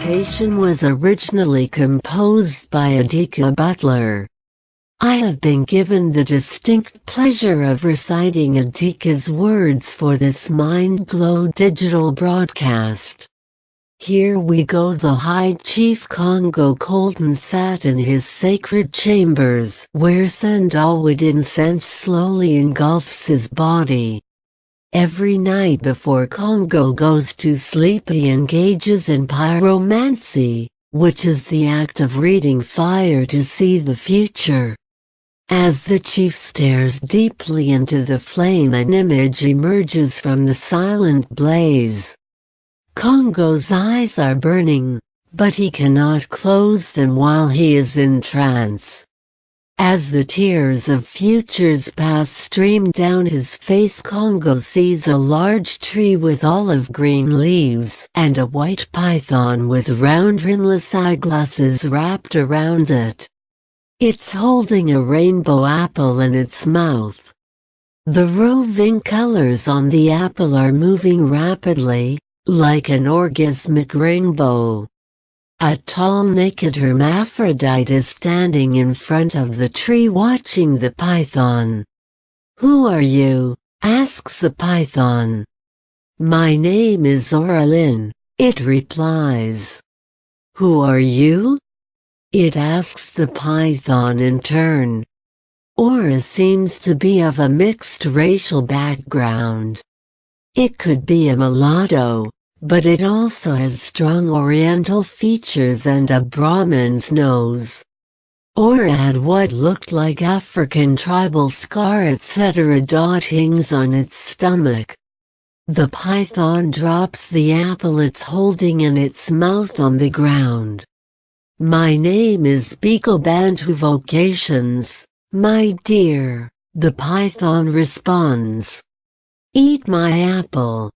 recitation was originally composed by Adika Butler. I have been given the distinct pleasure of reciting Adika's words for this MindGlow digital broadcast. Here we go. The High Chief Congo Colton sat in his sacred chambers, where sandalwood incense slowly engulfs his body. Every night before Congo goes to sleep he engages in pyromancy, which is the act of reading fire to see the future. As the chief stares deeply into the flame, an image emerges from the silent blaze. Congo's eyes are burning, but he cannot close them while he is in trance. As the tears of futures past stream down his face, Congo sees a large tree with olive green leaves and a white python with round rimless eyeglasses wrapped around it. It's holding a rainbow apple in its mouth. The roving colors on the apple are moving rapidly, like an orgasmic rainbow. A tall naked hermaphrodite is standing in front of the tree watching the python. "Who are you?" asks the python. "My name is Oralin," it replies. "Who are you?" it asks the python in turn. Ora seems to be of a mixed racial background. It could be a mulatto, but it also has strong Oriental features and a Brahmin's nose. Ora had what looked like African tribal scar etc. dottings on its stomach. The python drops the apple it's holding in its mouth on the ground. "My name is Biko Bantu Vocations, my dear," the python responds. "Eat my apple.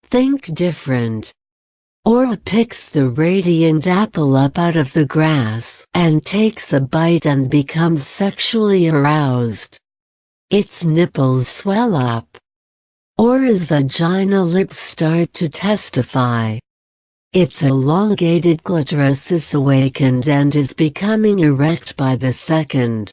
Think different." Ora picks the radiant apple up out of the grass and takes a bite and becomes sexually aroused. Its nipples swell up. Ora's vagina lips start to testify. Its elongated clitoris is awakened and is becoming erect by the second.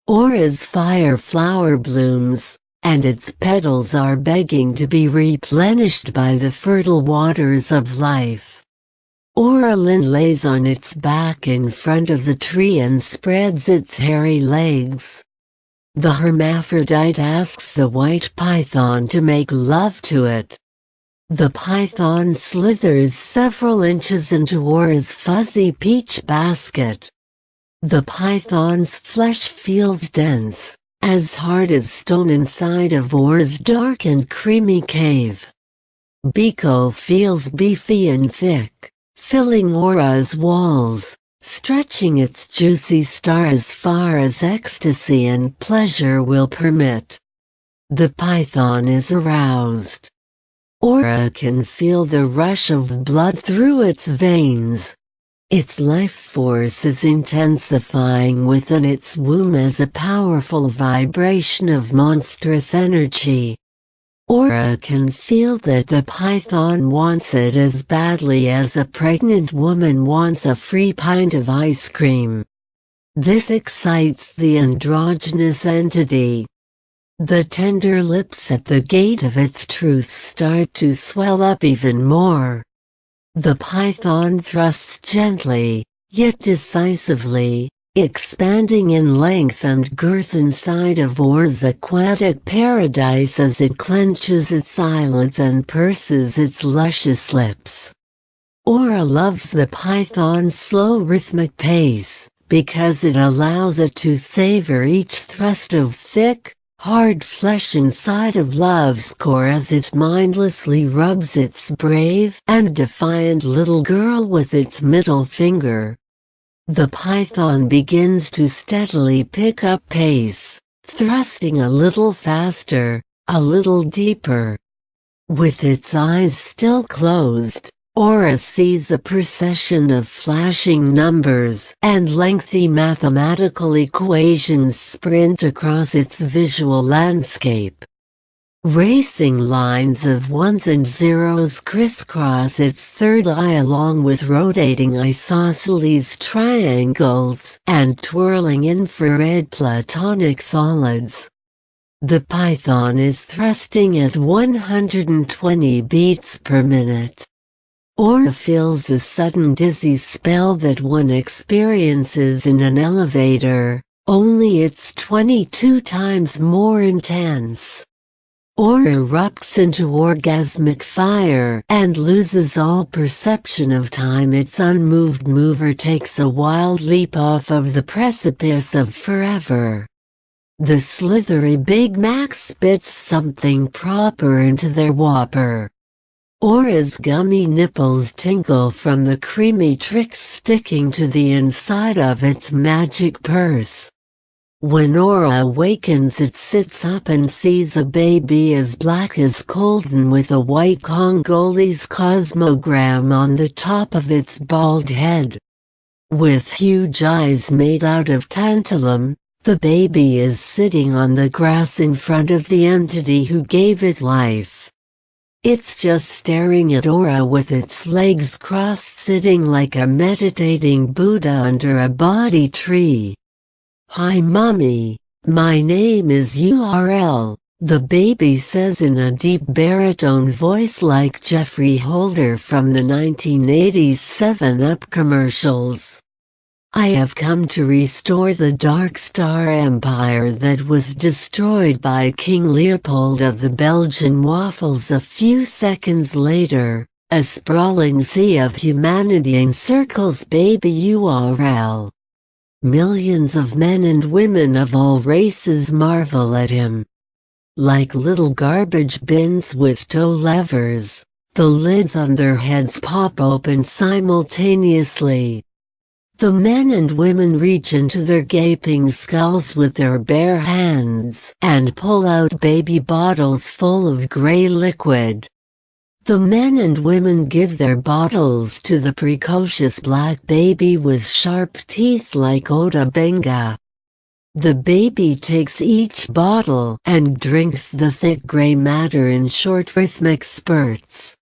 Ora's fire flower blooms, and its petals are begging to be replenished by the fertile waters of life. Oralin lays on its back in front of the tree and spreads its hairy legs. The hermaphrodite asks the white python to make love to it. The python slithers several inches into Ora's fuzzy peach basket. The python's flesh feels dense, as hard as stone inside of Ora's dark and creamy cave. Biko feels beefy and thick, filling Ora's walls, stretching its juicy star as far as ecstasy and pleasure will permit. The python is aroused. Ora can feel the rush of blood through its veins. Its life force is intensifying within its womb as a powerful vibration of monstrous energy. Ora can feel that the python wants it as badly as a pregnant woman wants a free pint of ice cream. This excites the androgynous entity. The tender lips at the gate of its truth start to swell up even more. The python thrusts gently, yet decisively, expanding in length and girth inside of Ora's aquatic paradise as it clenches its eyelids and purses its luscious lips. Ora loves the python's slow rhythmic pace, because it allows it to savor each thrust of thick, hard flesh inside of love's core as it mindlessly rubs its brave and defiant little girl with its middle finger. The python begins to steadily pick up pace, thrusting a little faster, a little deeper. With its eyes still closed, Ora sees a procession of flashing numbers and lengthy mathematical equations sprint across its visual landscape. Racing lines of ones and zeros crisscross its third eye along with rotating isosceles triangles and twirling infrared platonic solids. The python is thrusting at 120 beats per minute. Aura feels a sudden dizzy spell that one experiences in an elevator, only it's 22 times more intense. Aura erupts into orgasmic fire and loses all perception of time. Its unmoved mover takes a wild leap off of the precipice of forever. The slithery Big Mac spits something proper into their Whopper. Aura's gummy nipples tingle from the creamy tricks sticking to the inside of its magic purse. When Aura awakens, it sits up and sees a baby as black as coltan with a white Congolese cosmogram on the top of its bald head. With huge eyes made out of tantalum, the baby is sitting on the grass in front of the entity who gave it life. It's just staring at Aura with its legs crossed, sitting like a meditating Buddha under a bodhi tree. "Hi mommy, my name is URL, the baby says in a deep baritone voice like Jeffrey Holder from the 1980s 7-Up commercials. I have come to restore the Dark Star Empire that was destroyed by King Leopold of the Belgian waffles. A few seconds later, a sprawling sea of humanity encircles baby URL. Millions of men and women of all races marvel at him. Like little garbage bins with toe levers, the lids on their heads pop open simultaneously. The men and women reach into their gaping skulls with their bare hands and pull out baby bottles full of gray liquid. The men and women give their bottles to the precocious black baby with sharp teeth like Oda Benga. The baby takes each bottle and drinks the thick gray matter in short rhythmic spurts.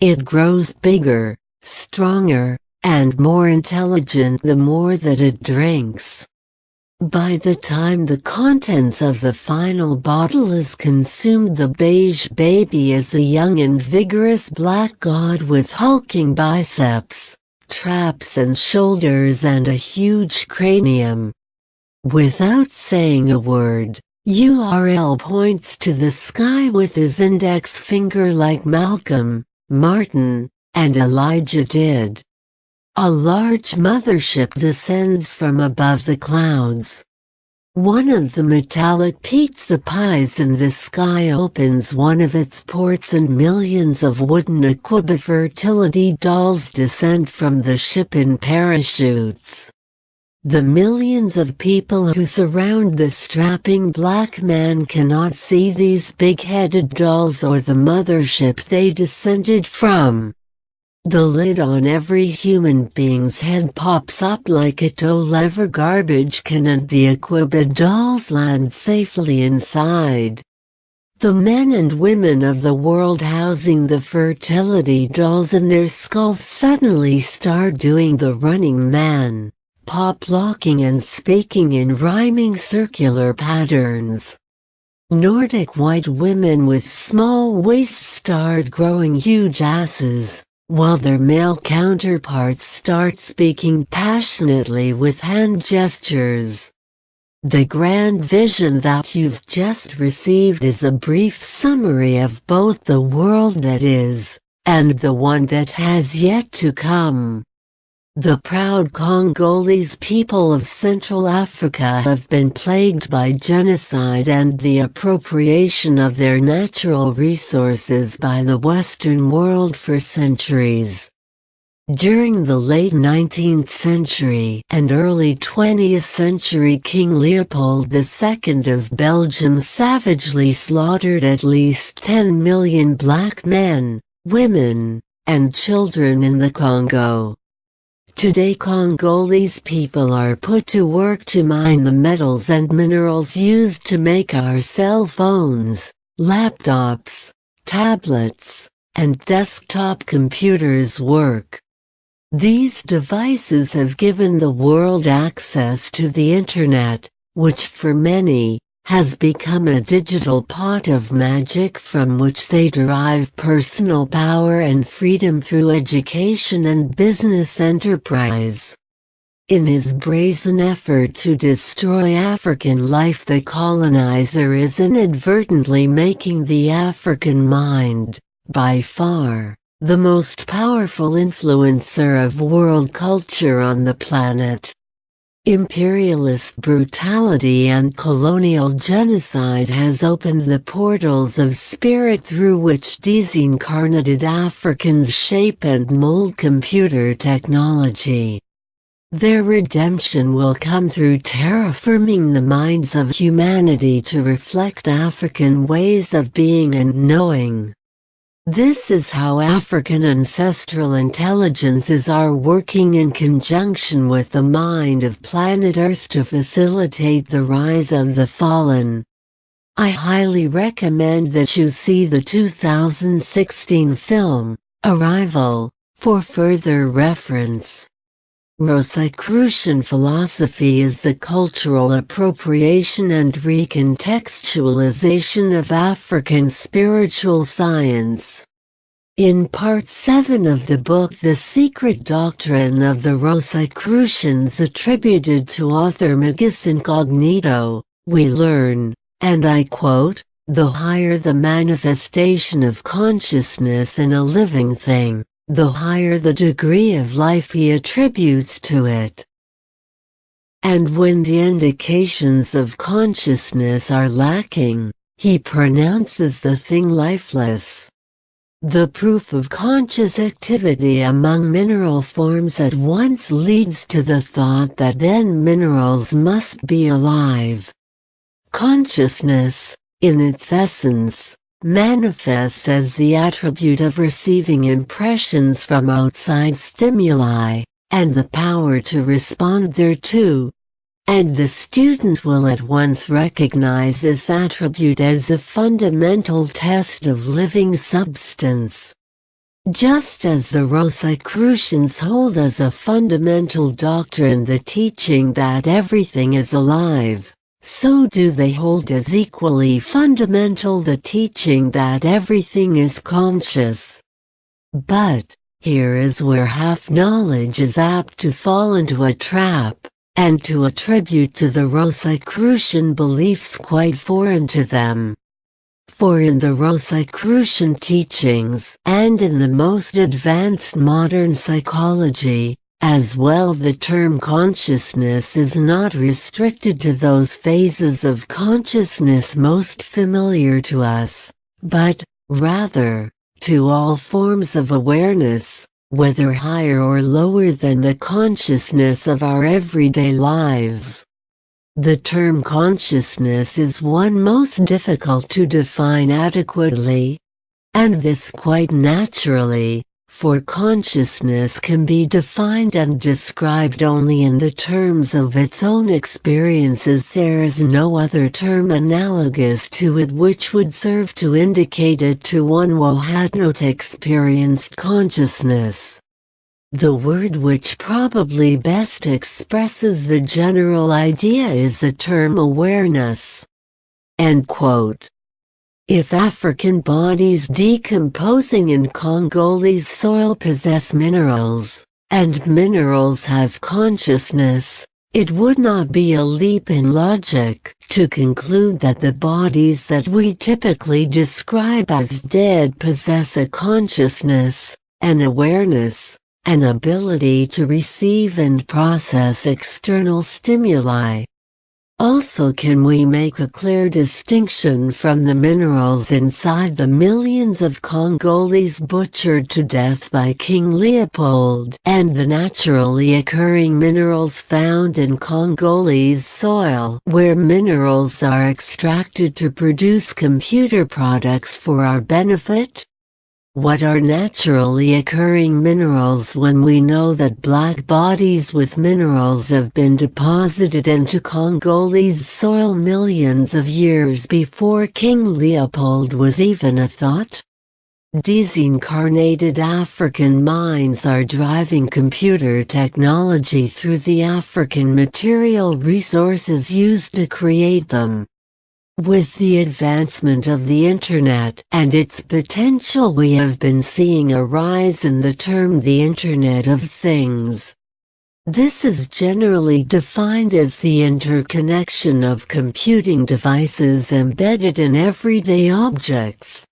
It grows bigger, stronger, and more intelligent the more that it drinks. By the time the contents of the final bottle is consumed, the beige baby is a young and vigorous black god with hulking biceps, traps and shoulders and a huge cranium. Without saying a word, URL points to the sky with his index finger like Malcolm, Martin, and Elijah did. A large mothership descends from above the clouds. One of the metallic pizza pies in the sky opens one of its ports and millions of wooden Aquaba fertility dolls descend from the ship in parachutes. The millions of people who surround the strapping black man cannot see these big-headed dolls or the mothership they descended from. The lid on every human being's head pops up like a toe-lever garbage can and the Aquaba dolls land safely inside. The men and women of the world housing the fertility dolls in their skulls suddenly start doing the running man, pop-locking and speaking in rhyming circular patterns. Nordic white women with small waists start growing huge asses, while their male counterparts start speaking passionately with hand gestures. The grand vision that you've just received is a brief summary of both the world that is, and the one that has yet to come. The proud Congolese people of Central Africa have been plagued by genocide and the appropriation of their natural resources by the Western world for centuries. During the late 19th century and early 20th century, King Leopold II of Belgium savagely slaughtered at least 10 million black men, women, and children in the Congo. Today Congolese people are put to work to mine the metals and minerals used to make our cell phones, laptops, tablets, and desktop computers work. These devices have given the world access to the Internet, which for many, has become a digital pot of magic from which they derive personal power and freedom through education and business enterprise. In his brazen effort to destroy African life, the colonizer is inadvertently making the African mind, by far, the most powerful influencer of world culture on the planet. Imperialist brutality and colonial genocide has opened the portals of spirit through which disincarnated Africans shape and mold computer technology. Their redemption will come through terraforming the minds of humanity to reflect African ways of being and knowing. This is how African ancestral intelligences are working in conjunction with the mind of planet Earth to facilitate the rise of the fallen. I highly recommend that you see the 2016 film, Arrival, for further reference. Rosicrucian philosophy is the cultural appropriation and recontextualization of African spiritual science. In Part 7 of the book The Secret Doctrine of the Rosicrucians attributed to author Magus Incognito, we learn, and I quote, "The higher the manifestation of consciousness in a living thing, the higher the degree of life he attributes to it. And when the indications of consciousness are lacking, he pronounces the thing lifeless." The proof of conscious activity among mineral forms at once leads to the thought that then minerals must be alive. Consciousness, in its essence, manifests as the attribute of receiving impressions from outside stimuli, and the power to respond thereto. And the student will at once recognize this attribute as a fundamental test of living substance. Just as the Rosicrucians hold as a fundamental doctrine the teaching that everything is alive, so do they hold as equally fundamental the teaching that everything is conscious. But, here is where half-knowledge is apt to fall into a trap, and to attribute to the Rosicrucian beliefs quite foreign to them. For in the Rosicrucian teachings, and in the most advanced modern psychology, as well, the term consciousness is not restricted to those phases of consciousness most familiar to us, but, rather, to all forms of awareness, whether higher or lower than the consciousness of our everyday lives. The term consciousness is one most difficult to define adequately, and this quite naturally, for consciousness can be defined and described only in the terms of its own experiences. There is no other term analogous to it which would serve to indicate it to one who had not experienced consciousness. The word which probably best expresses the general idea is the term awareness. End quote. If African bodies decomposing in Congolese soil possess minerals, and minerals have consciousness, it would not be a leap in logic to conclude that the bodies that we typically describe as dead possess a consciousness, an awareness, an ability to receive and process external stimuli. Also, can we make a clear distinction from the minerals inside the millions of Congolese butchered to death by King Leopold and the naturally occurring minerals found in Congolese soil, where minerals are extracted to produce computer products for our benefit? What are naturally occurring minerals when we know that black bodies with minerals have been deposited into Congolese soil millions of years before King Leopold was even a thought? Desincarnated African minds are driving computer technology through the African material resources used to create them. With the advancement of the Internet and its potential, we have been seeing a rise in the term the Internet of Things. This is generally defined as the interconnection of computing devices embedded in everyday objects.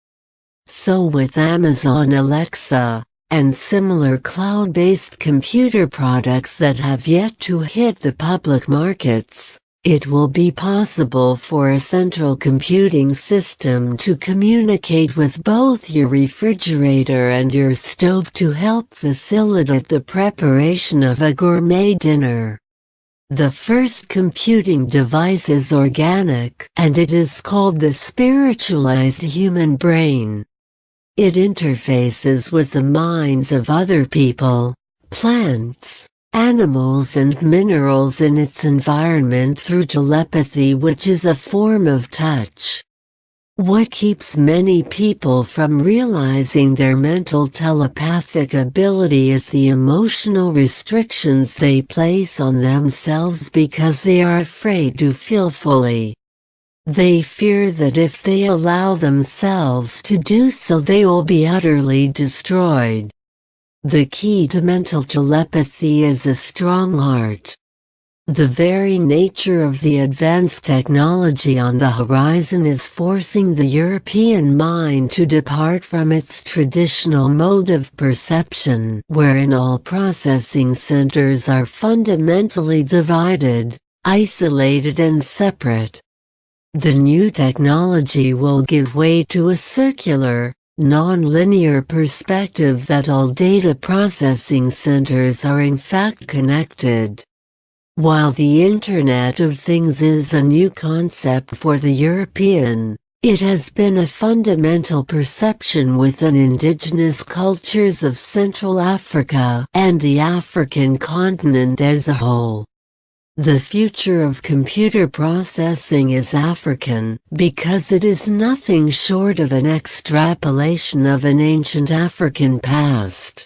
So with Amazon Alexa, and similar cloud-based computer products that have yet to hit the public markets, it will be possible for a central computing system to communicate with both your refrigerator and your stove to help facilitate the preparation of a gourmet dinner. The first computing device is organic, and it is called the spiritualized human brain. It interfaces with the minds of other people, plants, animals and minerals in its environment through telepathy, which is a form of touch. What keeps many people from realizing their mental telepathic ability is the emotional restrictions they place on themselves because they are afraid to feel fully. They fear that if they allow themselves to do so, they will be utterly destroyed. The key to mental telepathy is a strong heart. The very nature of the advanced technology on the horizon is forcing the European mind to depart from its traditional mode of perception, wherein all processing centers are fundamentally divided, isolated and separate. The new technology will give way to a circular, non-linear perspective that all data processing centers are in fact connected. While the Internet of Things is a new concept for the European, it has been a fundamental perception within indigenous cultures of Central Africa and the African continent as a whole. The future of computer processing is African because it is nothing short of an extrapolation of an ancient African past.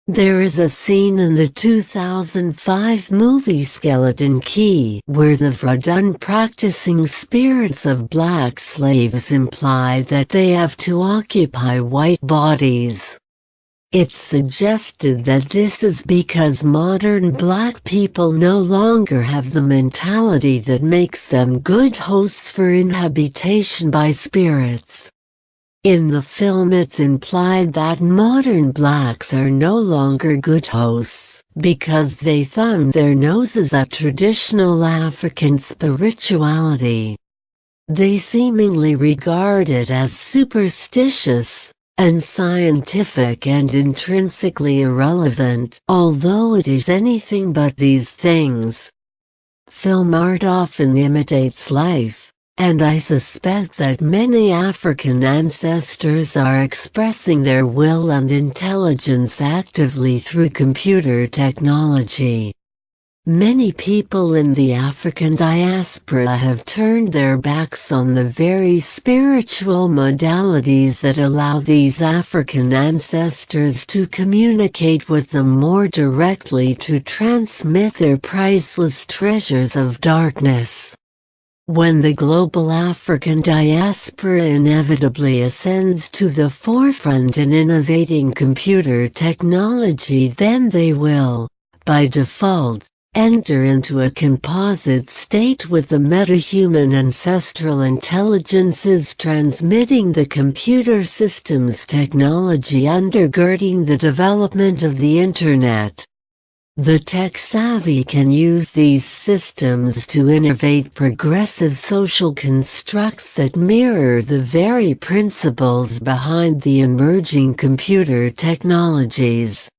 There is a scene in the 2005 movie Skeleton Key where the Vodun practicing spirits of black slaves imply that they have to occupy white bodies. It's suggested that this is because modern black people no longer have the mentality that makes them good hosts for inhabitation by spirits. In the film, it's implied that modern blacks are no longer good hosts because they thumb their noses at traditional African spirituality. They seemingly regard it as superstitious, unscientific and intrinsically irrelevant, although it is anything but these things. Film art often imitates life, and I suspect that many African ancestors are expressing their will and intelligence actively through computer technology. Many people in the African diaspora have turned their backs on the very spiritual modalities that allow these African ancestors to communicate with them more directly to transmit their priceless treasures of darkness. When the global African diaspora inevitably ascends to the forefront in innovating computer technology, then they will, by default, enter into a composite state with the metahuman ancestral intelligences transmitting the computer systems technology undergirding the development of the Internet. The tech-savvy can use these systems to innovate progressive social constructs that mirror the very principles behind the emerging computer technologies.